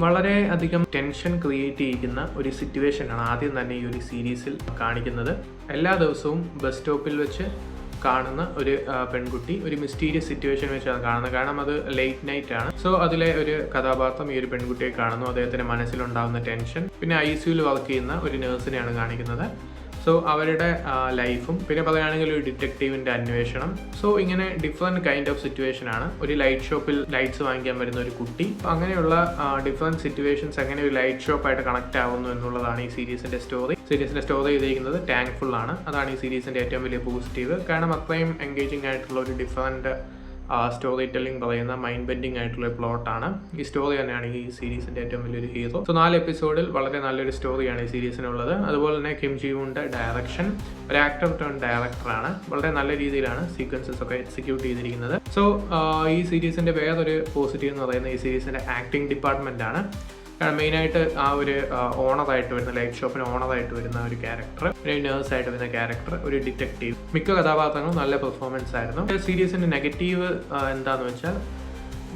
വളരെ അധികം tension create ചെയ്യുന്ന ഒരു സിറ്റുവേഷനാണ് ആദ്യം തന്നെ ഈ ഒരു സീരീസിൽ കാണിക്കുന്നത്. എല്ലാ ദിവസവും ബസ് സ്റ്റോപ്പിൽ വെച്ച് കാണുന്ന ഒരു പെൺകുട്ടി ഒരു മിസ്റ്റീരിയസ് സിറ്റുവേഷൻ വെച്ചാണ് കാണുന്നത്. കാരണം അത് ലേറ്റ് നൈറ്റ് ആണ്. സോ അതിലെ ഒരു കഥാപാത്രം ഈ ഒരു പെൺകുട്ടിയെ കാണുന്നു. അദ്ദേഹത്തിന്റെ മനസ്സിലുണ്ടാകുന്ന ടെൻഷൻ, പിന്നെ ICUവിൽ വർക്ക് ചെയ്യുന്ന ഒരു നേഴ്സിനെയാണ് കാണിക്കുന്നത്. സോ അവരുടെ ലൈഫും പിന്നെ പറയുകയാണെങ്കിൽ ഒരു ഡിറ്റക്റ്റീവിൻ്റെ അന്വേഷണം. സോ ഇങ്ങനെ ഡിഫറെൻറ്റ് കൈൻഡ് ഓഫ് സിറ്റുവേഷൻ ആണ്. ഒരു ലൈറ്റ് ഷോപ്പിൽ ലൈറ്റ്സ് വാങ്ങിക്കാൻ വരുന്ന ഒരു കുട്ടി, അങ്ങനെയുള്ള ഡിഫറെൻറ്റ് സിറ്റുവേഷൻസ് എങ്ങനെ ഒരു ലൈറ്റ് ഷോപ്പായിട്ട് കണക്ട് ആവുന്നു എന്നുള്ളതാണ് ഈ സീരീസിൻ്റെ സ്റ്റോറി ചെയ്തിരിക്കുന്നത്. താങ്ക്ഫുൾ ആണ്. അതാണ് ഈ സീരീസിൻ്റെ ഏറ്റവും വലിയ പോസിറ്റീവ്. കാരണം അത്രയും എൻഗേജിങ് ആയിട്ടുള്ള ഒരു ഡിഫറെൻറ്റ് സ്റ്റോറി ടെല്ലിംഗ് പറയുന്ന മൈൻഡ് ബെൻഡിങ് ആയിട്ടുള്ള പ്ലോട്ടാണ്. ഈ സ്റ്റോറി തന്നെയാണ് ഈ സീരീസിൻ്റെ ഏറ്റവും വലിയൊരു ഹീറോ. സോ 4 എപ്പിസോഡിൽ വളരെ നല്ലൊരു സ്റ്റോറിയാണ് ഈ സീരീസിനുള്ളത്. അതുപോലെ തന്നെ കിം ജി വുന്റെ ഡയറക്ഷൻ, ഒരു ആക്ടർ ടേൺ ഡയറക്ടറാണ്. വളരെ നല്ല രീതിയിലാണ് സീക്വൻസസ് ഒക്കെ എക്സിക്യൂട്ട് ചെയ്തിരിക്കുന്നത്. സോ ഈ സീരീസിൻ്റെ വേറൊരു പോസിറ്റീവ് എന്ന് പറയുന്നത് ഈ സീരീസിൻ്റെ ആക്ടിംഗ് ഡിപ്പാർട്ട്മെൻ്റ് ആണ്. കാരണം മെയിനായിട്ട് ആ ഒരു ഓണറായിട്ട് വരുന്ന ലൈറ്റ് ഷോപ്പിന് ഓണറായിട്ട് വരുന്ന ഒരു ക്യാരക്ടർ, ഒരു നേഴ്സായിട്ട് വരുന്ന ക്യാരക്ടർ, ഒരു ഡിറ്റക്റ്റീവ്, മിക്ക കഥാപാത്രങ്ങളും നല്ല പെർഫോമൻസ് ആയിരുന്നു. സീരീസിൻ്റെ നെഗറ്റീവ് എന്താണെന്ന് വെച്ചാൽ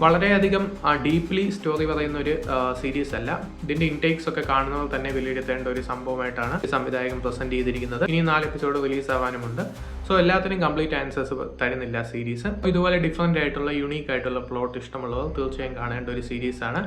വളരെയധികം ഡീപ്ലി സ്റ്റോറി പറയുന്ന ഒരു സീരീസ് അല്ല. ഇതിൻ്റെ ഇൻടേക്സ് ഒക്കെ കാണുന്നത് തന്നെ വിലയിരുത്തേണ്ട ഒരു സംഭവമായിട്ടാണ് സംവിധായകൻ പ്രസന്റ് ചെയ്തിരിക്കുന്നത്. ഇനി 4 എപ്പിസോഡ് റിലീസ് ആവാനുമുണ്ട്. സോ എല്ലാത്തിനും കംപ്ലീറ്റ് ആൻസേഴ്സ് തരുന്നില്ല സീരീസ്. ഇതുപോലെ ഡിഫറെൻ്റ് ആയിട്ടുള്ള യുണീക്ക് ആയിട്ടുള്ള പ്ലോട്ട് ഇഷ്ടമുള്ളവർ തീർച്ചയായും കാണേണ്ട ഒരു സീരീസാണ്.